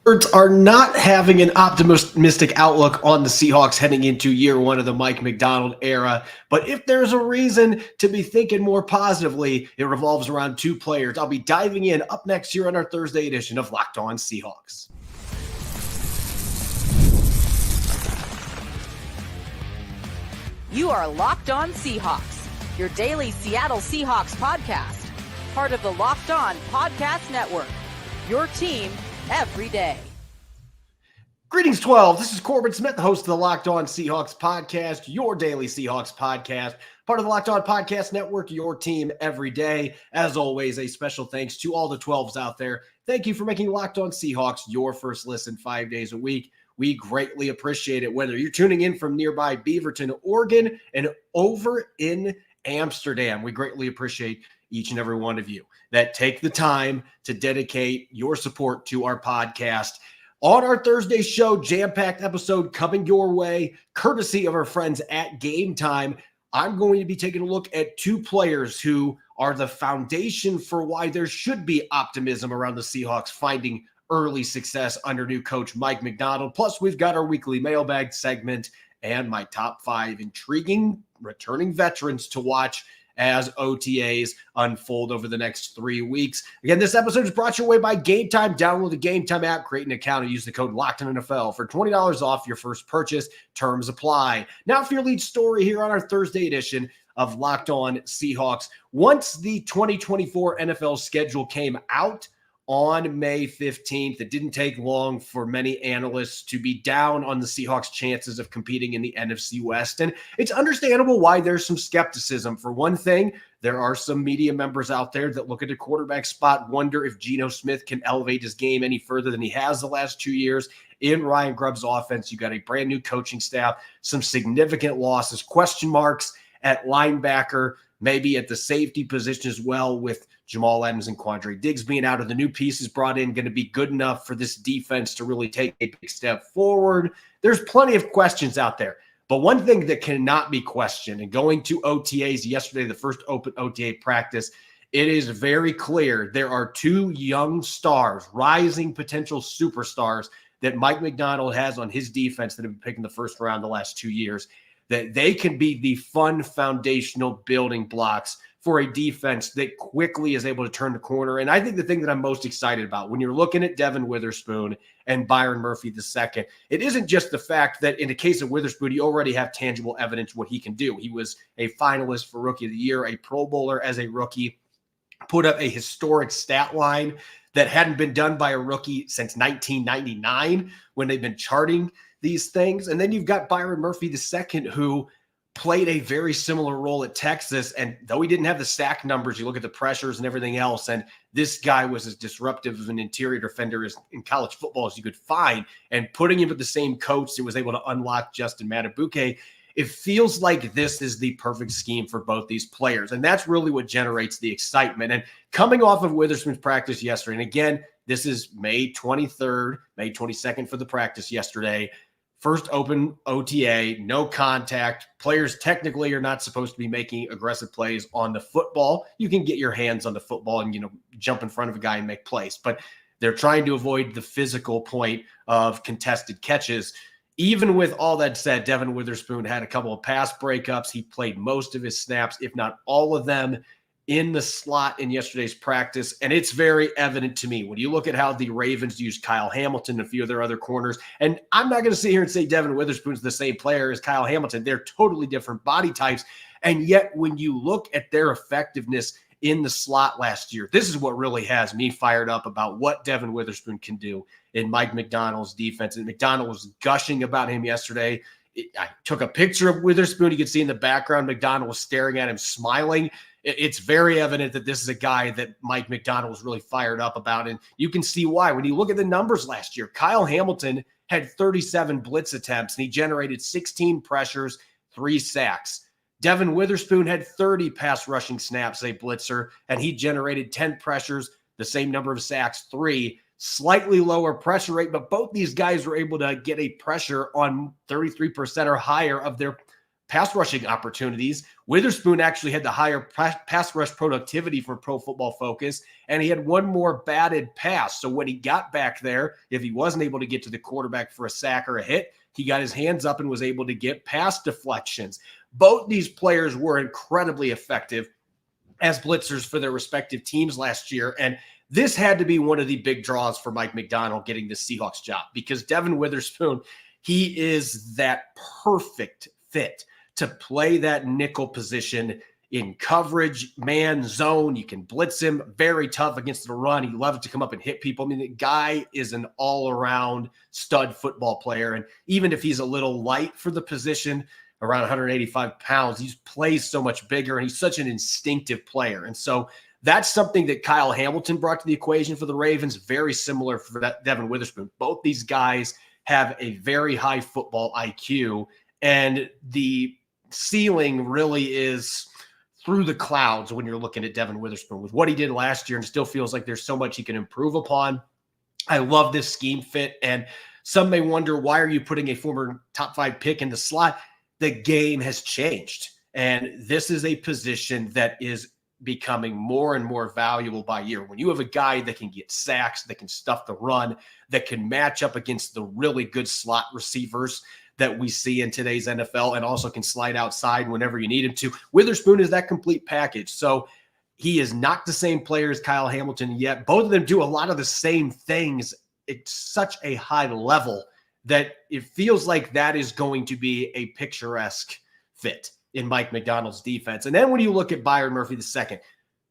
Birds are not having an optimistic outlook on the Seahawks heading into year one of the Mike Macdonald era. But if there's a reason to be thinking more positively, it revolves around two players. I'll be diving in up next here on our Thursday edition of Locked On Seahawks. You are Locked On Seahawks, your daily Seattle Seahawks podcast, part of the Locked On Podcast Network, your team every day. Greetings, 12. This is Corbin Smith, the host of the Locked On Seahawks podcast, your daily Seahawks podcast, part of the Locked On Podcast Network, your team every day. As always, a special thanks to all the 12s out there. Thank you for making Locked On Seahawks your first listen 5 days a week. We greatly appreciate it, whether you're tuning in from nearby Beaverton, Oregon, and over in Amsterdam. We greatly appreciate each and every one of you that take the time to dedicate your support to our podcast. On our Thursday show, jam-packed episode coming your way, courtesy of our friends at Game Time, I'm going to be taking a look at two players who are the foundation for why there should be optimism around the Seahawks finding early success under new coach Mike Macdonald. Plus, we've got our weekly mailbag segment and my top 5 intriguing returning veterans to watch as OTAs unfold over the next 3 weeks. Again, this episode is brought your way by Game Time. Download the Game Time app, create an account, and use the code LOCKEDONNFL for $20 off your first purchase. Terms apply. Now for your lead story here on our Thursday edition of Locked On Seahawks. Once the 2024 NFL schedule came out on May 15th, it didn't take long for many analysts to be down on the Seahawks' chances of competing in the NFC West. And it's understandable why there's some skepticism. For one thing, there are some media members out there that look at the quarterback spot, wonder if Geno Smith can elevate his game any further than he has the last 2 years. In Ryan Grubb's offense, you got a brand new coaching staff, some significant losses, question marks at linebacker, maybe at the safety position as well, with Jamal Adams and Quandre Diggs being out, of the new pieces brought in going to be good enough for this defense to really take a big step forward. There's plenty of questions out there. But one thing that cannot be questioned, and going to OTAs yesterday, the first open OTA practice, it is very clear there are two young stars, rising potential superstars that Mike Macdonald has on his defense that have been picking the first round the last 2 years, that they can be the fun foundational building blocks for a defense that quickly is able to turn the corner. And I think the thing that I'm most excited about when you're looking at Devon Witherspoon and Byron Murphy II, it isn't just the fact that in the case of Witherspoon, you already have tangible evidence what he can do. He was a finalist for Rookie of the Year, a Pro Bowler as a rookie, put up a historic stat line that hadn't been done by a rookie since 1999 when they've been charting these things. And then you've got Byron Murphy II, who played a very similar role at Texas. And though he didn't have the sack numbers, you look at the pressures and everything else, and this guy was as disruptive of an interior defender as in college football as you could find. And putting him with the same coach that was able to unlock Justin Madubuike, it feels like this is the perfect scheme for both these players. And that's really what generates the excitement. And coming off of Witherspoon's practice yesterday, and again, this is May 23rd, May 22nd for the practice yesterday, first open OTA, no contact. Players technically are not supposed to be making aggressive plays on the football. You can get your hands on the football and, jump in front of a guy and make plays, but they're trying to avoid the physical point of contested catches. Even with all that said, Devon Witherspoon had a couple of pass breakups. He played most of his snaps, if not all of them, in the slot in yesterday's practice. And it's very evident to me when you look at how the Ravens used Kyle Hamilton and a few of their other corners. And I'm not going to sit here and say Devon Witherspoon's the same player as Kyle Hamilton. They're totally different body types. And yet when you look at their effectiveness in the slot last year, this is what really has me fired up about what Devon Witherspoon can do in Mike Macdonald's defense. And Macdonald was gushing about him yesterday. I took a picture of Witherspoon. You can see in the background, Macdonald was staring at him, smiling. It's very evident that this is a guy that Mike Macdonald was really fired up about. And you can see why. When you look at the numbers last year, Kyle Hamilton had 37 blitz attempts, and he generated 16 pressures, 3 sacks. Devon Witherspoon had 30 pass rushing snaps, a blitzer, and he generated 10 pressures, the same number of sacks, 3. Slightly lower pressure rate, but both these guys were able to get a pressure on 33% or higher of their pass rushing opportunities. Witherspoon actually had the higher pass rush productivity for Pro Football Focus, and he had one more batted pass. So when he got back there, if he wasn't able to get to the quarterback for a sack or a hit, he got his hands up and was able to get pass deflections. Both these players were incredibly effective as blitzers for their respective teams last year. And this had to be one of the big draws for Mike Macdonald getting the Seahawks job, because Devon Witherspoon, he is that perfect fit to play that nickel position in coverage, man, zone. You can blitz him, very tough against the run. He loves to come up and hit people. I mean, the guy is an all-around stud football player. And even if he's a little light for the position, around 185 pounds, he plays so much bigger, and he's such an instinctive player. And so that's something that Kyle Hamilton brought to the equation for the Ravens, very similar for Devon Witherspoon. Both these guys have a very high football IQ, and the ceiling really is through the clouds when you're looking at Devon Witherspoon with what he did last year, and still feels like there's so much he can improve upon. I love this scheme fit, and some may wonder, why are you putting a former top 5 pick in the slot? The game has changed, and this is a position that is becoming more and more valuable by year. When you have a guy that can get sacks, that can stuff the run, that can match up against the really good slot receivers that we see in today's NFL, and also can slide outside whenever you need him to. Witherspoon is that complete package. So he is not the same player as Kyle Hamilton yet. Both of them do a lot of the same things at such a high level that it feels like that is going to be a picturesque fit in Mike Macdonald's defense. And then when you look at Byron Murphy II,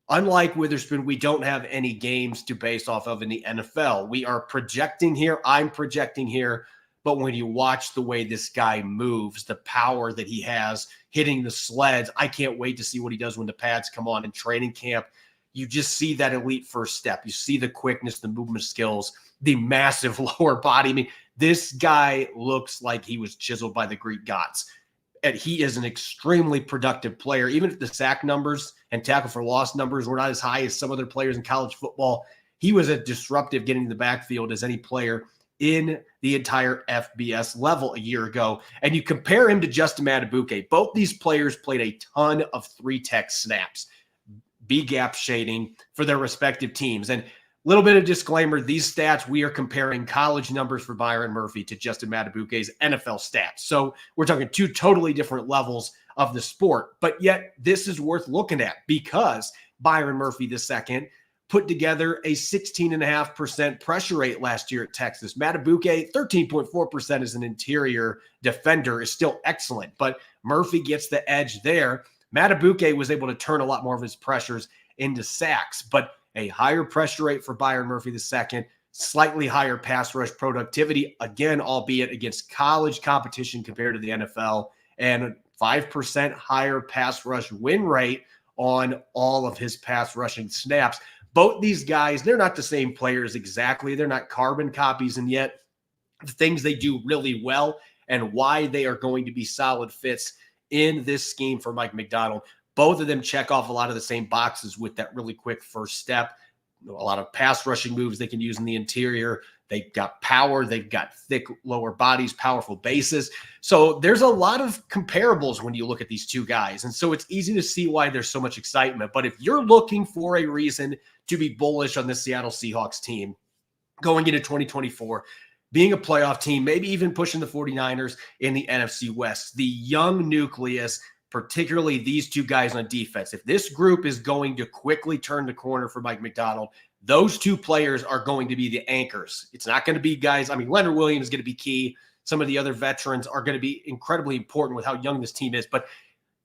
unlike Witherspoon, we don't have any games to base off of in the NFL. We are projecting here. I'm projecting here. But when you watch the way this guy moves, the power that he has hitting the sleds, I can't wait to see what he does when the pads come on in training camp. You just see that elite first step. You see the quickness, the movement skills, the massive lower body. I mean, this guy looks like he was chiseled by the Greek gods. And he is an extremely productive player. Even if the sack numbers and tackle for loss numbers were not as high as some other players in college football, he was as disruptive getting in the backfield as any player in the entire FBS level a year ago. And you compare him to Justin Matabuke. Both these players played a ton of 3-tech snaps, B-gap shading for their respective teams. And a little bit of disclaimer, these stats, we are comparing college numbers for Byron Murphy to Justin Matabuke's NFL stats. So we're talking two totally different levels of the sport. But yet this is worth looking at, because Byron Murphy II put together a 16.5% pressure rate last year at Texas. Matabuke, 13.4% as an interior defender, is still excellent, but Murphy gets the edge there. Matabuke was able to turn a lot more of his pressures into sacks, but a higher pressure rate for Byron Murphy II, slightly higher pass rush productivity, again, albeit against college competition compared to the NFL, and 5% higher pass rush win rate on all of his pass rushing snaps. Both these guys, they're not the same players exactly. They're not carbon copies, and yet the things they do really well and why they are going to be solid fits in this scheme for Mike Macdonald. Both of them check off a lot of the same boxes with that really quick first step. A lot of pass rushing moves they can use in the interior. They've got power. They've got thick lower bodies, powerful bases. So there's a lot of comparables when you look at these two guys. And so it's easy to see why there's so much excitement. But if you're looking for a reason to be bullish on the Seattle Seahawks team going into 2024, being a playoff team, maybe even pushing the 49ers in the NFC West, the young nucleus, particularly these two guys on defense, if this group is going to quickly turn the corner for Mike Macdonald, those two players are going to be the anchors. It's not going to be guys. I mean, Leonard Williams is going to be key. Some of the other veterans are going to be incredibly important with how young this team is. But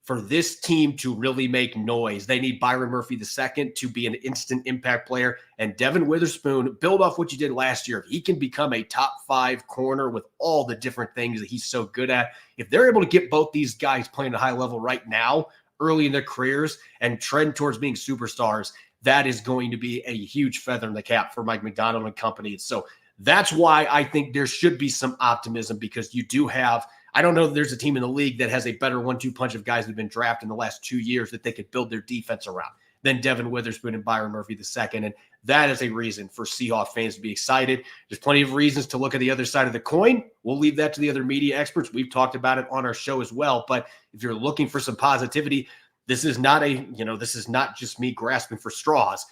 for this team to really make noise, they need Byron Murphy II to be an instant impact player, and Devon Witherspoon, build off what you did last year. If he can become a top 5 corner with all the different things that he's so good at, if they're able to get both these guys playing at a high level right now, early in their careers, and trend towards being superstars, that is going to be a huge feather in the cap for Mike Macdonald and company. So that's why I think there should be some optimism, because you do have, I don't know that there's a team in the league that has a better 1-2 punch of guys that have been drafted in the last 2 years that they could build their defense around. then Devon Witherspoon and Byron Murphy II. And that is a reason for Seahawks fans to be excited. There's plenty of reasons to look at the other side of the coin. We'll leave that to the other media experts. We've talked about it on our show as well. But if you're looking for some positivity, this is not just me grasping for straws.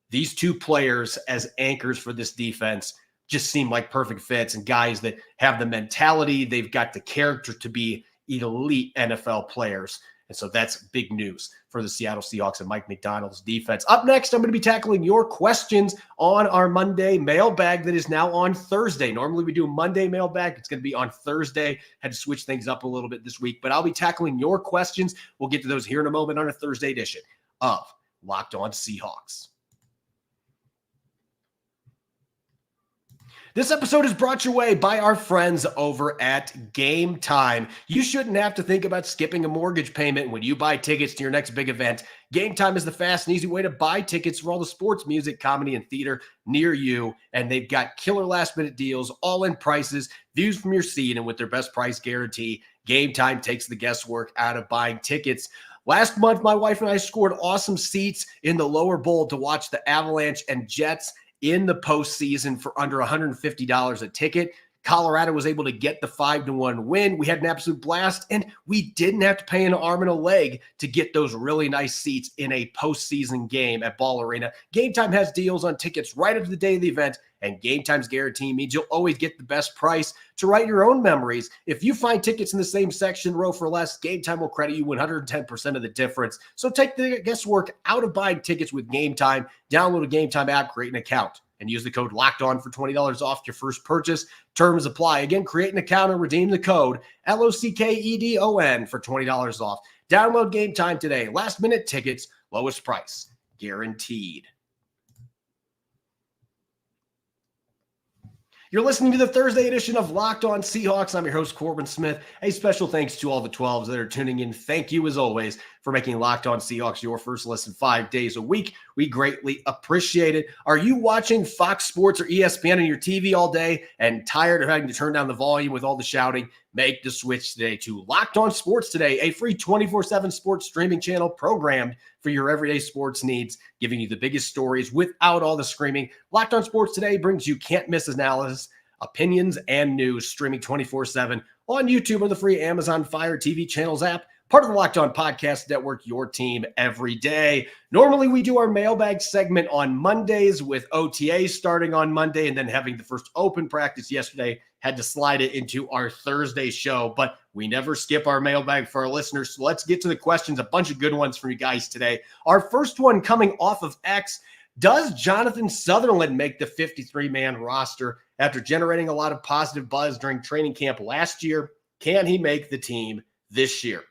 These two players as anchors for this defense just seem like perfect fits and guys that have the mentality. They've got the character to be elite NFL players. And so that's big news for the Seattle Seahawks and Mike Macdonald's defense. Up next, I'm going to be tackling your questions on our Monday mailbag that is now on Thursday. Normally we do Monday mailbag. It's going to be on Thursday. Had to switch things up a little bit this week, but I'll be tackling your questions. We'll get to those here in a moment on a Thursday edition of Locked On Seahawks. This episode is brought your way by our friends over at Game Time. You shouldn't have to think about skipping a mortgage payment when you buy tickets to your next big event. Game Time is the fast and easy way to buy tickets for all the sports, music, comedy, and theater near you. And they've got killer last-minute deals, all-in prices, views from your seat, and with their best price guarantee, Game Time takes the guesswork out of buying tickets. Last month, my wife and I scored awesome seats in the lower bowl to watch the Avalanche and Jets in the postseason for under $150 a ticket. Colorado was able to get the 5-1 win. We had an absolute blast, and we didn't have to pay an arm and a leg to get those really nice seats in a postseason game at Ball Arena. Game Time has deals on tickets right up to the day of the event, and Game Time's guarantee means you'll always get the best price to write your own memories. If you find tickets in the same section row for less, Game Time will credit you 110% of the difference. So take the guesswork out of buying tickets with Game Time. Download a Game Time app, create an account, and use the code LOCKEDON for $20 off your first purchase. Terms apply. Again, create an account and redeem the code LOCKEDON for $20 off. Download Game Time today. Last minute tickets, lowest price, guaranteed. You're listening to the Thursday edition of Locked On Seahawks. I'm your host, Corbin Smith. A special thanks to all the 12s that are tuning in. Thank you, as always, for making Locked On Seahawks your first listen 5 days a week. We greatly appreciate it. Are you watching Fox Sports or ESPN on your TV all day and tired of having to turn down the volume with all the shouting? Make the switch today to Locked On Sports Today, a free 24/7 sports streaming channel programmed for your everyday sports needs, giving you the biggest stories without all the screaming. Locked On Sports Today brings you can't-miss analysis, opinions, and news, streaming 24/7 on YouTube or the free Amazon Fire TV channels app, part of the Locked On Podcast Network, your team every day. Normally, we do our mailbag segment on Mondays with OTAs starting on Monday and then having the first open practice yesterday. Had to slide it into our Thursday show, but we never skip our mailbag for our listeners. So let's get to the questions. A bunch of good ones for you guys today. Our first one coming off of X. Does Jonathan Sutherland make the 53-man roster after generating a lot of positive buzz during training camp last year? Can he make the team this year?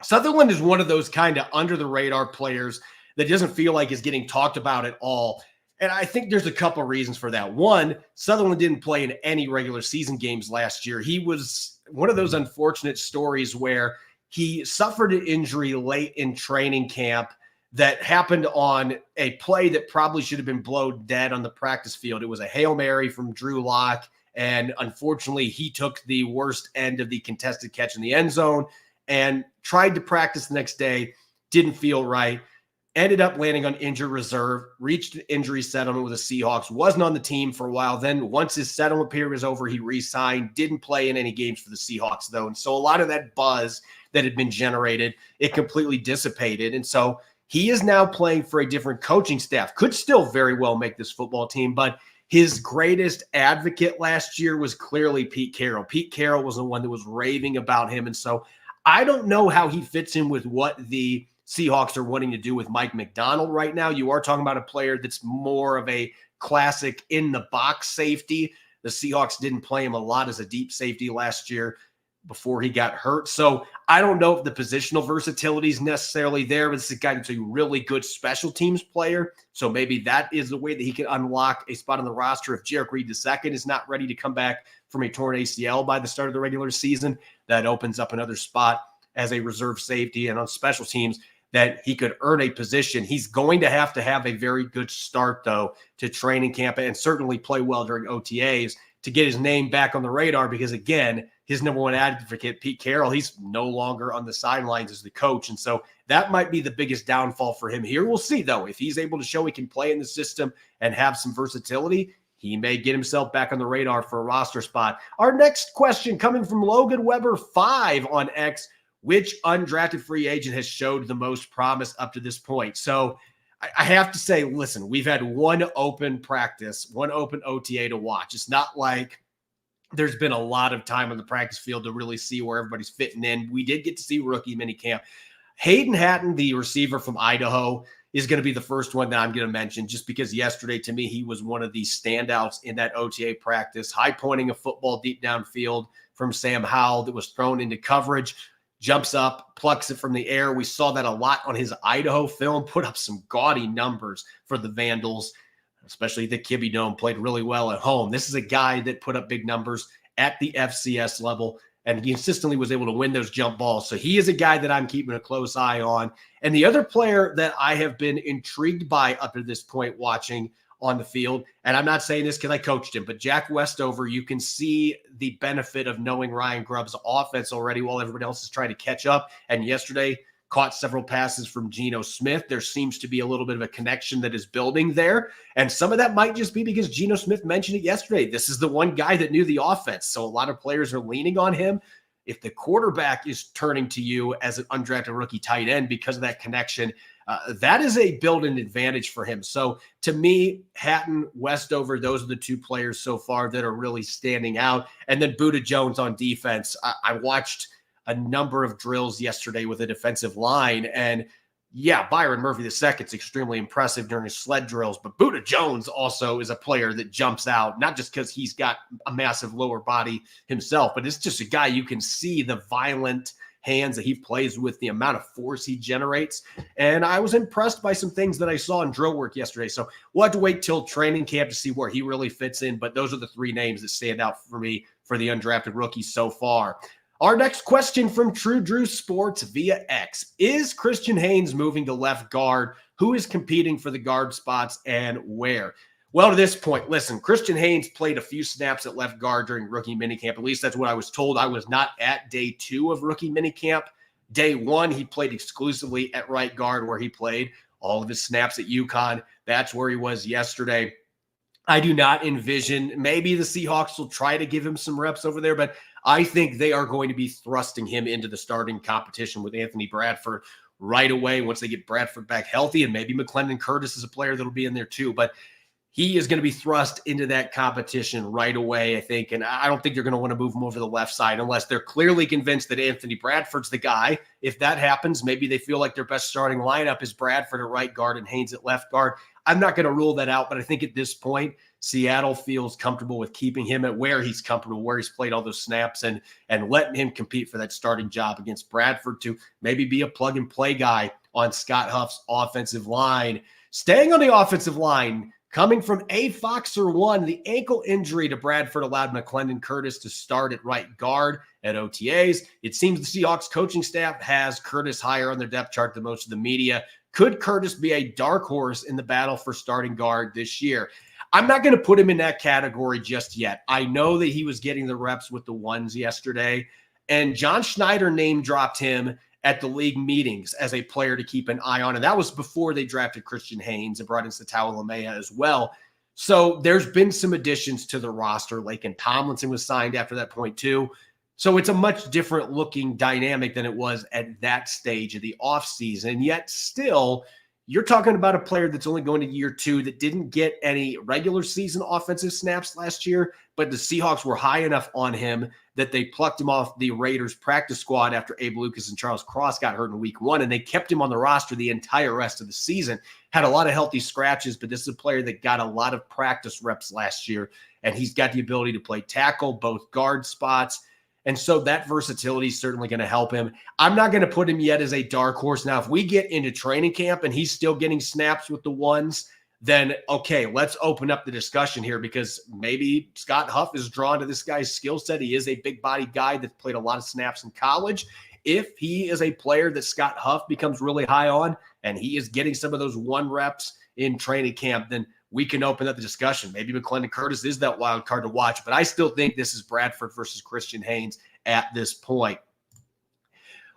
Sutherland is one of those kind of under-the-radar players that doesn't feel like is getting talked about at all. And I think there's a couple of reasons for that. One, Sutherland didn't play in any regular season games last year. He was one of those unfortunate stories where he suffered an injury late in training camp that happened on a play that probably should have been blown dead on the practice field. It was a Hail Mary from Drew Lock, and unfortunately, he took the worst end of the contested catch in the end zone and tried to practice the next day, didn't feel right. Ended up landing on injured reserve, reached an injury settlement with the Seahawks, wasn't on the team for a while. Then once his settlement period was over, he re-signed, didn't play in any games for the Seahawks, though. And so a lot of that buzz that had been generated, it completely dissipated. And so he is now playing for a different coaching staff. Could still very well make this football team, but his greatest advocate last year was clearly Pete Carroll. Pete Carroll was the one that was raving about him. And so I don't know how he fits in with what the Seahawks are wanting to do with Mike Macdonald right now. You are talking about a player that's more of a classic in-the-box safety. The Seahawks didn't play him a lot as a deep safety last year before he got hurt. So I don't know if the positional versatility is necessarily there, but this is a guy that's a really good special teams player. So maybe that is the way that he can unlock a spot on the roster. If Jarek Reed II is not ready to come back from a torn ACL by the start of the regular season, that opens up another spot as a reserve safety and on special teams that he could earn a position. He's going to have a very good start, though, to training camp and certainly play well during OTAs to get his name back on the radar because, again, his number one advocate, Pete Carroll, he's no longer on the sidelines as the coach. And so that might be the biggest downfall for him here. We'll see, though. If he's able to show he can play in the system and have some versatility, he may get himself back on the radar for a roster spot. Our next question coming from Logan Weber 5 on X. Which undrafted free agent has showed the most promise up to this point? So I have to say, listen, we've had one open practice, one open OTA to watch. It's not like there's been a lot of time on the practice field to really see where everybody's fitting in. We did get to see rookie minicamp. Hayden Hatton, the receiver from Idaho, is going to be the first one that I'm going to mention just because yesterday, to me, he was one of the standouts in that OTA practice. High pointing a football deep downfield from Sam Howell that was thrown into coverage. Jumps up, plucks it from the air. We saw that a lot on his Idaho film, put up some gaudy numbers for the Vandals, especially the Kibbe Dome, played really well at home. This is a guy that put up big numbers at the FCS level, and he consistently was able to win those jump balls. So he is a guy that I'm keeping a close eye on. And the other player that I have been intrigued by up to this point watching on the field, and I'm not saying this because I coached him, but Jack Westover, you can see the benefit of knowing Ryan Grubb's offense already while everybody else is trying to catch up. And yesterday caught several passes from Geno Smith. There seems to be a little bit of a connection that is building there. And some of that might just be because Geno Smith mentioned it yesterday. This is the one guy that knew the offense. So a lot of players are leaning on him. If the quarterback is turning to you as an undrafted rookie tight end because of that connection, that is a built-in advantage for him. So to me, Hatton, Westover, those are the two players so far that are really standing out. And then Buda Jones on defense. I watched a number of drills yesterday with a defensive line, and yeah, Byron Murphy II is extremely impressive during his sled drills, but Buda Jones also is a player that jumps out, not just because he's got a massive lower body himself, but it's just a guy you can see the violent hands that he plays with, the amount of force he generates. And I was impressed by some things that I saw in drill work yesterday. So we'll have to wait till training camp to see where he really fits in. But those are the three names that stand out for me for the undrafted rookies so far. Our next question from True Drew Sports via X. Is Christian Haynes moving to left guard? Who is competing for the guard spots and where? Well, to this point, listen, Christian Haynes played a few snaps at left guard during rookie minicamp. At least that's what I was told. I was not at day 2 of rookie minicamp. Day 1, he played exclusively at right guard where he played all of his snaps at UConn. That's where he was yesterday. I do not envision, maybe the Seahawks will try to give him some reps over there, but I think they are going to be thrusting him into the starting competition with Anthony Bradford right away once they get Bradford back healthy, and maybe McClendon Curtis is a player that'll be in there too, but he is going to be thrust into that competition right away, I think, and I don't think they're going to want to move him over to the left side unless they're clearly convinced that Anthony Bradford's the guy. If that happens, maybe they feel like their best starting lineup is Bradford at right guard and Haynes at left guard. I'm not going to rule that out, but I think at this point, Seattle feels comfortable with keeping him at where he's comfortable, where he's played all those snaps, and letting him compete for that starting job against Bradford to maybe be a plug-and-play guy on Scott Huff's offensive line. Staying on the offensive line, coming from A Foxer 1, the ankle injury to Bradford allowed McClendon Curtis to start at right guard at OTAs. It seems the Seahawks coaching staff has Curtis higher on their depth chart than most of the media. Could Curtis be a dark horse in the battle for starting guard this year? I'm not going to put him in that category just yet. I know that he was getting the reps with the ones yesterday, and John Schneider name dropped him at the league meetings as a player to keep an eye on. And that was before they drafted Christian Haynes and brought in Satawa Lamea as well. So there's been some additions to the roster. Laken Tomlinson was signed after that point too. So it's a much different looking dynamic than it was at that stage of the offseason. And yet still, you're talking about a player that's only going to year 2 that didn't get any regular season offensive snaps last year, but the Seahawks were high enough on him that they plucked him off the Raiders practice squad after Abe Lucas and Charles Cross got hurt in week 1, and they kept him on the roster the entire rest of the season. Had a lot of healthy scratches, but this is a player that got a lot of practice reps last year, and he's got the ability to play tackle, both guard spots. And so that versatility is certainly going to help him. I'm not going to put him yet as a dark horse. Now, if we get into training camp and he's still getting snaps with the ones, then okay, let's open up the discussion here, because maybe Scott Huff is drawn to this guy's skill set. He is a big body guy that played a lot of snaps in college. If he is a player that Scott Huff becomes really high on and he is getting some of those 1 reps in training camp, then we can open up the discussion. Maybe McClendon Curtis is that wild card to watch, but I still think this is Bradford versus Christian Haynes at this point.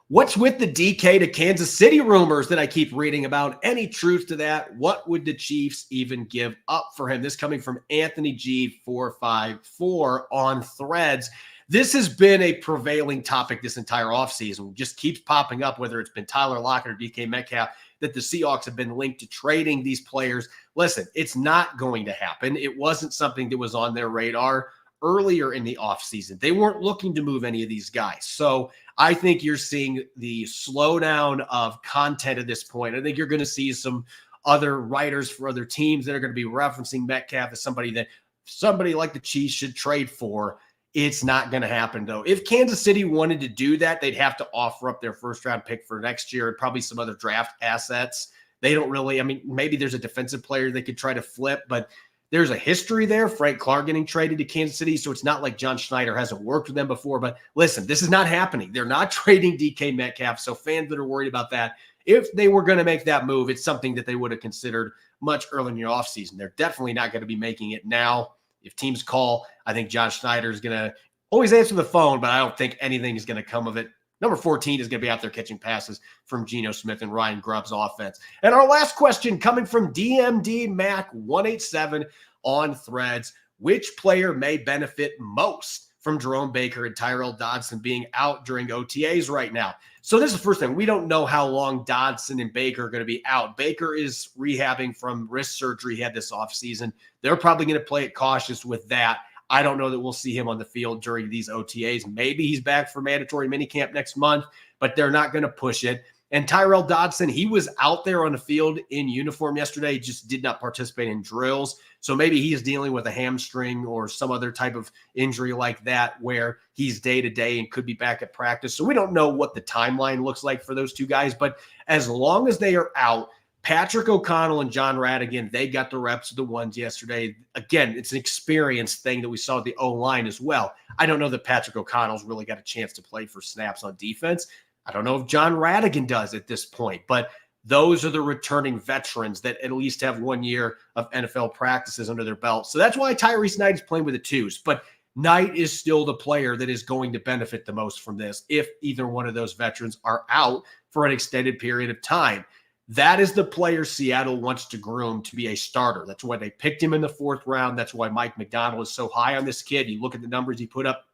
What's with the DK to Kansas City rumors that I keep reading about? Any truth to that? What would the Chiefs even give up for him? This coming from Anthony G454 on Threads. This has been a prevailing topic this entire offseason. It just keeps popping up, whether it's been Tyler Lockett or DK Metcalf, that the Seahawks have been linked to trading these players. Listen, it's not going to happen. It wasn't something that was on their radar earlier in the offseason. They weren't looking to move any of these guys. So I think you're seeing the slowdown of content at this point. I think you're going to see some other writers for other teams that are going to be referencing Metcalf as somebody that somebody like the Chiefs should trade for. It's not going to happen, though. If Kansas City wanted to do that, they'd have to offer up their first-round pick for next year and probably some other draft assets. They don't really – I mean, maybe there's a defensive player they could try to flip, but there's a history there. Frank Clark getting traded to Kansas City, so it's not like John Schneider hasn't worked with them before. But listen, this is not happening. They're not trading DK Metcalf, so fans that are worried about that, if they were going to make that move, it's something that they would have considered much earlier in the offseason. They're definitely not going to be making it now. If teams call, I think John Schneider is going to always answer the phone, but I don't think anything is going to come of it. Number 14 is going to be out there catching passes from Geno Smith and Ryan Grubb's offense. And our last question coming from DMD Mac 187 on Threads. Which player may benefit most from Jerome Baker and Tyrell Dodson being out during OTAs right now? So this is the first thing. We don't know how long Dodson and Baker are going to be out. Baker is rehabbing from wrist surgery he had this offseason. They're probably going to play it cautious with that. I don't know that we'll see him on the field during these OTAs. Maybe he's back for mandatory minicamp next month, but they're not going to push it. And Tyrell Dodson, he was out there on the field in uniform yesterday, just did not participate in drills. So maybe he is dealing with a hamstring or some other type of injury like that where he's day-to-day and could be back at practice. So we don't know what the timeline looks like for those two guys. But as long as they are out, Patrick O'Connell and John Radigan, they got the reps of the ones yesterday. Again, it's an experience thing that we saw at the O-line as well. I don't know that Patrick O'Connell's really got a chance to play for snaps on defense. I don't know if John Radigan does at this point, but those are the returning veterans that at least have 1 year of NFL practices under their belt. So that's why Tyrese Knight is playing with the twos. But Knight is still the player that is going to benefit the most from this if either one of those veterans are out for an extended period of time. That is the player Seattle wants to groom to be a starter. That's why they picked him in the 4th round. That's why Mike Macdonald is so high on this kid. You look at the numbers he put up,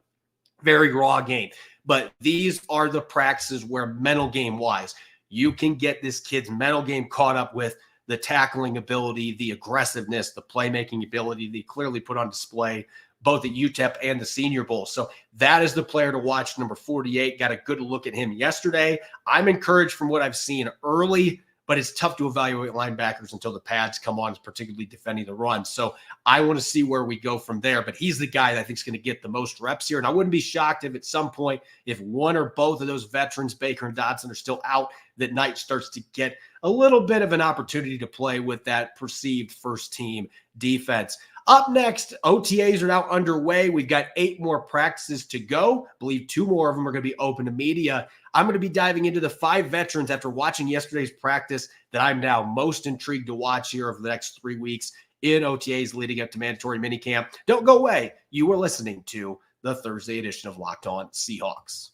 very raw game. But these are the practices where mental game-wise, you can get this kid's mental game caught up with the tackling ability, the aggressiveness, the playmaking ability they clearly put on display both at UTEP and the Senior Bowl. So that is the player to watch, number 48. Got a good look at him yesterday. I'm encouraged from what I've seen early, but it's tough to evaluate linebackers until the pads come on, particularly defending the run. So I want to see where we go from there. But he's the guy that I think is going to get the most reps here. And I wouldn't be shocked if at some point, if one or both of those veterans, Baker and Dodson, are still out, that Knight starts to get a little bit of an opportunity to play with that perceived first-team defense. Up next, OTAs are now underway. We've got 8 more practices to go. I believe 2 more of them are going to be open to media. I'm going to be diving into the 5 veterans after watching yesterday's practice that I'm now most intrigued to watch here over the next 3 weeks in OTAs leading up to mandatory minicamp. Don't go away. You are listening to the Thursday edition of Locked On Seahawks.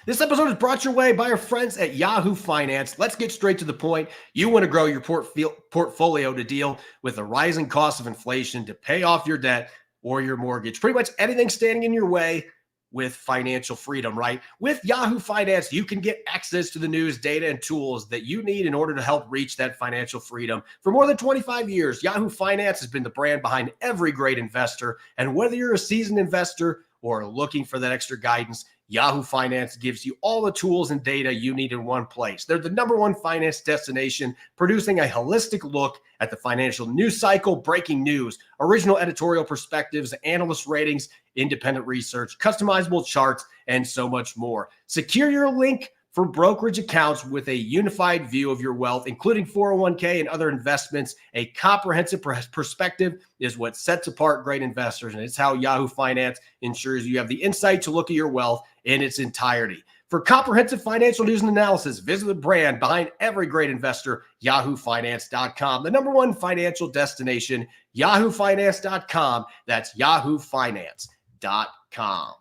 This episode is brought your way by our friends at Yahoo Finance. Let's get straight to the point. You want to grow your portfolio to deal with the rising cost of inflation, to pay off your debt or your mortgage. Pretty much anything standing in your way with financial freedom, right? With Yahoo Finance, you can get access to the news, data, and tools that you need in order to help reach that financial freedom. For more than 25 years, Yahoo Finance has been the brand behind every great investor. And whether you're a seasoned investor or looking for that extra guidance, Yahoo Finance gives you all the tools and data you need in one place. They're the #1 finance destination, producing a holistic look at the financial news cycle, breaking news, original editorial perspectives, analyst ratings, independent research, customizable charts, and so much more. Secure your link for brokerage accounts with a unified view of your wealth, including 401k and other investments. A comprehensive perspective is what sets apart great investors, and it's how Yahoo Finance ensures you have the insight to look at your wealth in its entirety. For comprehensive financial news and analysis, visit the brand behind every great investor, yahoofinance.com. The number one financial destination, yahoofinance.com. That's yahoofinance.com.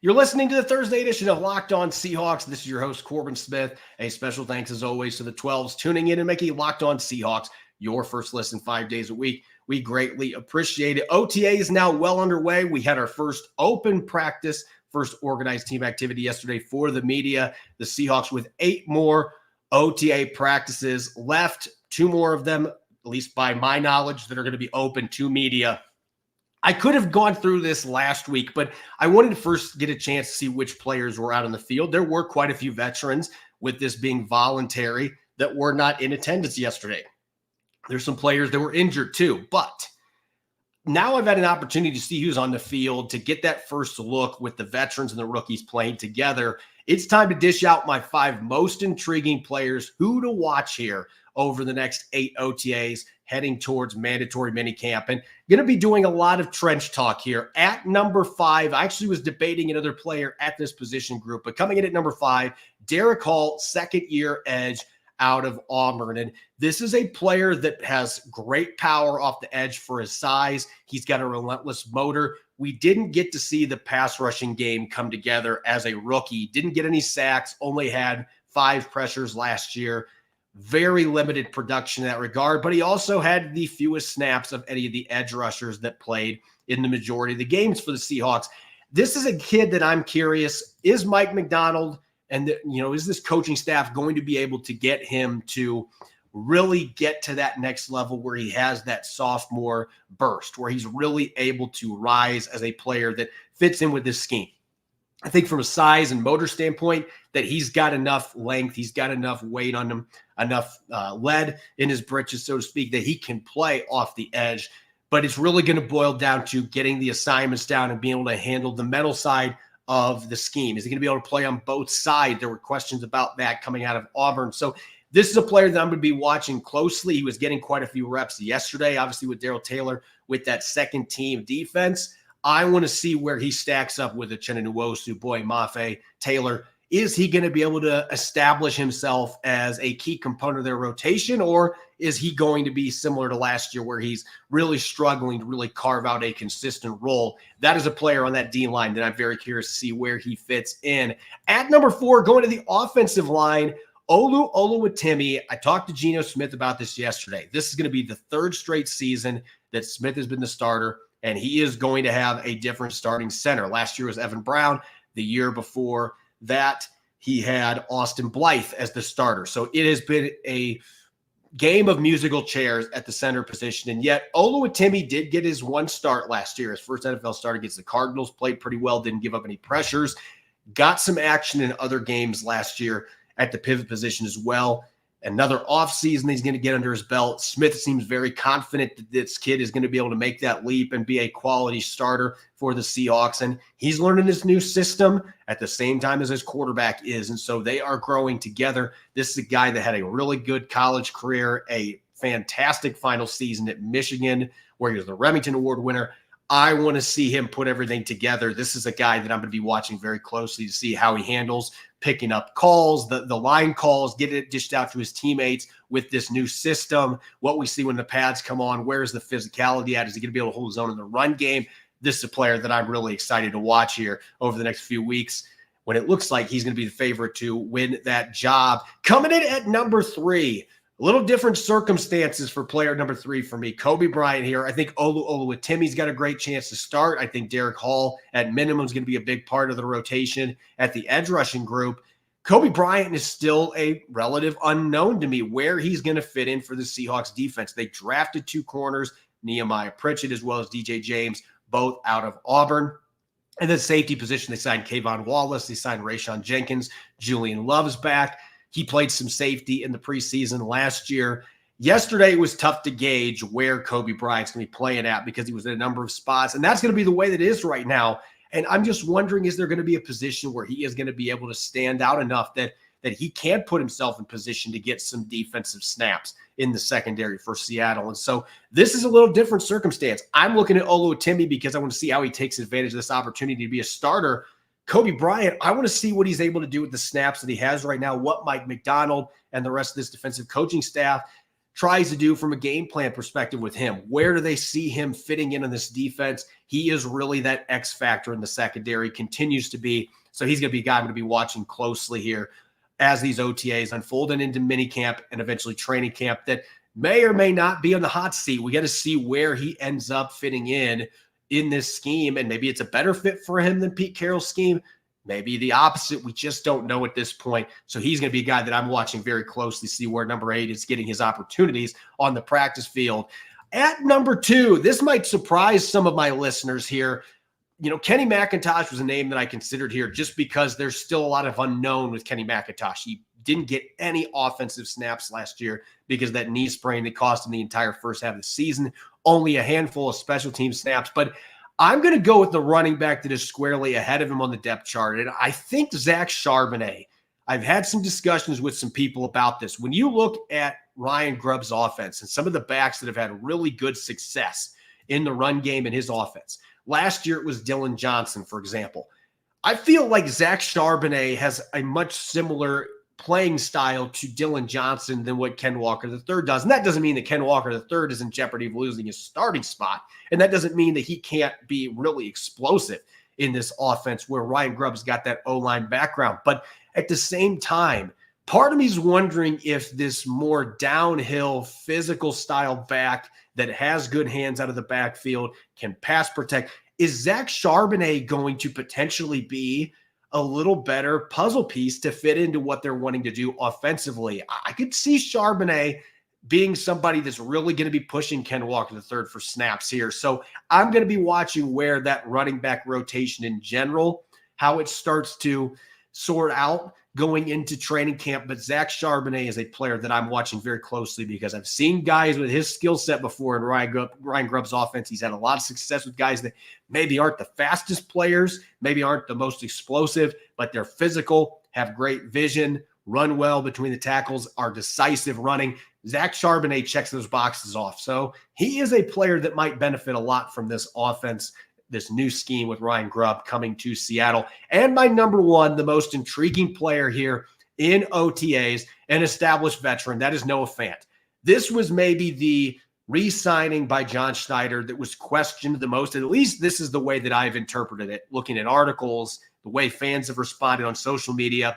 You're listening to the Thursday edition of Locked On Seahawks. This is your host, Corbin Smith. A special thanks, as always, to the 12s tuning in and making Locked On Seahawks your first listen 5 days a week. We greatly appreciate it. OTA is now well underway. We had our first open practice, first organized team activity yesterday for the media. The Seahawks with 8 more OTA practices left, 2 more of them, at least by my knowledge, that are going to be open to media. I could have gone through this last week, but I wanted to first get a chance to see which players were out on the field. There were quite a few veterans, with this being voluntary, that were not in attendance yesterday. There's some players that were injured too, but now I've had an opportunity to see who's on the field, to get that first look with the veterans and the rookies playing together. It's time to dish out my 5 most intriguing players, who to watch here over the next 8 OTAs heading towards mandatory minicamp. And going to be doing a lot of trench talk here. At number 5, I actually was debating another player at this position group, but coming in at number 5, Derick Hall, second-year edge out of Auburn. And this is a player that has great power off the edge for his size. He's got a relentless motor. We didn't get to see the pass rushing game come together as a rookie. Didn't get any sacks, only had 5 pressures last year. Very limited production in that regard, but he also had the fewest snaps of any of the edge rushers that played in the majority of the games for the Seahawks. This is a kid that I'm curious, is Mike Macdonald and is this coaching staff going to be able to get him to really get to that next level where he has that sophomore burst, where he's really able to rise as a player that fits in with this scheme? I think from a size and motor standpoint that he's got enough length, he's got enough weight on him, enough lead in his britches, so to speak, that he can play off the edge. But it's really going to boil down to getting the assignments down and being able to handle the mental side of the scheme. Is he going to be able to play on both sides? There were questions about that coming out of Auburn. So this is a player that I'm going to be watching closely. He was getting quite a few reps yesterday, obviously with Darrell Taylor with that second team defense. I want to see where he stacks up with Uchenna Nwosu, Boy Mafe, Taylor. Is he going to be able to establish himself as a key component of their rotation, or is he going to be similar to last year where he's really struggling to really carve out a consistent role? That is a player on that D line that I'm very curious to see where he fits in. At number 4, going to the offensive line, Olu Oluwatimi. I talked to Geno Smith about this yesterday. This is going to be the 3rd straight season that Smith has been the starter, and he is going to have a different starting center. Last year was Evan Brown. The year before that, he had Austin Blythe as the starter. So it has been a game of musical chairs at the center position. And yet Oluwatimi did get his 1 start last year. His first NFL start against the Cardinals, played pretty well, didn't give up any pressures, got some action in other games last year at the pivot position as well. Another offseason he's going to get under his belt. Smith seems very confident that this kid is going to be able to make that leap and be a quality starter for the Seahawks. And he's learning this new system at the same time as his quarterback is. And so they are growing together. This is a guy that had a really good college career, a fantastic final season at Michigan, where he was the Remington Award winner. I want to see him put everything together. This is a guy that I'm going to be watching very closely to see how he handles picking up calls, the line calls, get it dished out to his teammates with this new system, what we see when the pads come on, where's the physicality at? Is he going to be able to hold his own in the run game? This is a player that I'm really excited to watch here over the next few weeks, when it looks like he's going to be the favorite to win that job. Coming in at number 3, a little different circumstances for player number 3 for me. Kobe Bryant here. I think Oluwatimi's got a great chance to start. I think Derick Hall at minimum is going to be a big part of the rotation at the edge rushing group. Kobe Bryant is still a relative unknown to me where he's going to fit in for the Seahawks defense. They drafted 2 corners, Nehemiah Pritchett as well as DJ James, both out of Auburn. And then safety position, they signed Kayvon Wallace. They signed Rayshon Jenkins. Julian Love's back. He played some safety in the preseason last year. Yesterday, it was tough to gauge where Kobe Bryant's going to be playing at because he was in a number of spots, and that's going to be the way that it is right now. And I'm just wondering, is there going to be a position where he is going to be able to stand out enough that that he can put himself in position to get some defensive snaps in the secondary for Seattle. And so this is a little different circumstance. I'm looking at Oluwatimi because I want to see how he takes advantage of this opportunity to be a starter. Kobe Bryant, I want to see what he's able to do with the snaps that he has right now, what Mike Macdonald and the rest of this defensive coaching staff tries to do from a game plan perspective with him. Where do they see him fitting in on this defense? He is really that X factor in the secondary, continues to be. So he's going to be a guy I'm going to be watching closely here as these OTAs unfold and into minicamp and eventually training camp that may or may not be on the hot seat. We got to see where he ends up fitting in this scheme, and maybe it's a better fit for him than Pete Carroll's scheme. Maybe the opposite. We just don't know at this point. So he's going to be a guy that I'm watching very closely, see where number 8 is getting his opportunities on the practice field. At number 2, this might surprise some of my listeners here. You know, Kenny McIntosh was a name that I considered here just because there's still a lot of unknown with Kenny McIntosh. He didn't get any offensive snaps last year because of that knee sprain that cost him the entire first half of the season. Only a handful of special team snaps. But I'm going to go with the running back that is squarely ahead of him on the depth chart. And I think Zach Charbonnet. I've had some discussions with some people about this. When you look at Ryan Grubb's offense and some of the backs that have had really good success in the run game in his offense, last year it was Dylan Johnson, for example. I feel like Zach Charbonnet has a much similar playing style to Dylan Johnson than what Ken Walker III does. And that doesn't mean that Ken Walker III is in jeopardy of losing his starting spot. And that doesn't mean that he can't be really explosive in this offense where Ryan Grubb's got that O-line background. But at the same time, part of me is wondering if this more downhill physical style back that has good hands out of the backfield, can pass protect, is Zach Charbonnet going to potentially be a little better puzzle piece to fit into what they're wanting to do offensively? I could see Charbonnet being somebody that's really going to be pushing Ken Walker III for snaps here. So I'm going to be watching where that running back rotation in general, how it starts to sort out going into training camp. But Zach Charbonnet is a player that I'm watching very closely because I've seen guys with his skill set before in Ryan Grubb's offense. He's had a lot of success with guys that maybe aren't the fastest players, maybe aren't the most explosive, but they're physical, have great vision, run well between the tackles, are decisive running. Zach Charbonnet checks those boxes off. So he is a player that might benefit a lot from this offense, this new scheme with Ryan Grubb coming to Seattle. And my number 1, the most intriguing player here in OTAs, an established veteran, that is Noah Fant. This was maybe the re-signing by John Schneider that was questioned the most. At least this is the way that I've interpreted it, looking at articles, the way fans have responded on social media.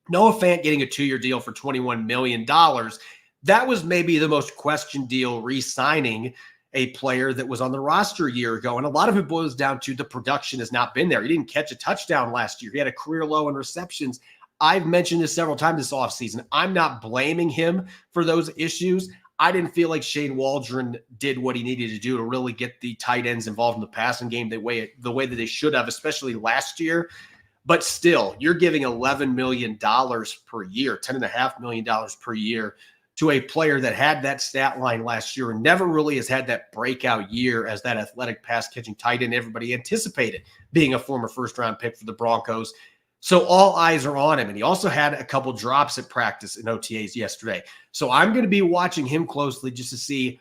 Noah Fant getting a 2-year deal for $21 million. That was maybe the most questioned deal, re-signing a player that was on the roster a year ago. And a lot of it boils down to the production has not been there. He didn't catch a touchdown last year. He had a career low in receptions. I've mentioned this several times this offseason. I'm not blaming him for those issues. I didn't feel like Shane Waldron did what he needed to do to really get the tight ends involved in the passing game the way that they should have, especially last year. But still, you're giving $11 million per year, $10.5 million per year to a player that had that stat line last year and never really has had that breakout year as that athletic pass-catching tight end everybody anticipated, being a former first-round pick for the Broncos. So all eyes are on him. And he also had a couple drops at practice in OTAs yesterday. So I'm going to be watching him closely just to see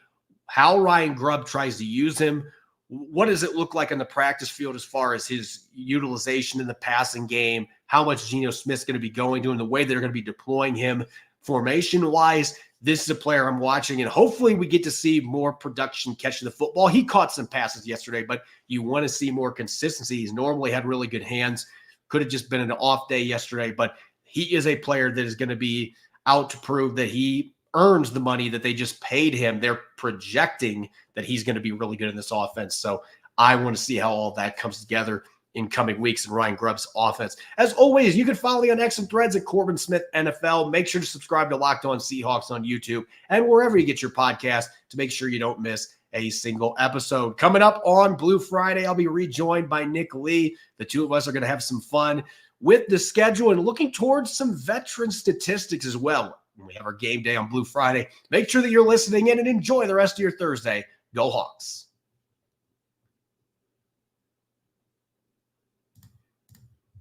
how Ryan Grubb tries to use him. What does it look like on the practice field as far as his utilization in the passing game, how much Geno Smith's going to be going to, and the way they're going to be deploying him formation-wise. This is a player I'm watching, and hopefully we get to see more production catching the football. He caught some passes yesterday, but you want to see more consistency. He's normally had really good hands. Could have just been an off day yesterday, but he is a player that is going to be out to prove that he earns the money that they just paid him. They're projecting that he's going to be really good in this offense. So I want to see how all that comes together in coming weeks in Ryan Grubb's offense. As always, you can follow me on X and Threads at Corbin Smith NFL. Make sure to subscribe to Locked On Seahawks on YouTube and wherever you get your podcast to make sure you don't miss a single episode. Coming up on Blue Friday, I'll be rejoined by Nick Lee. The two of us are going to have some fun with the schedule and looking towards some veteran statistics as well. We have our game day on Blue Friday. Make sure that you're listening in and enjoy the rest of your Thursday. Go Hawks.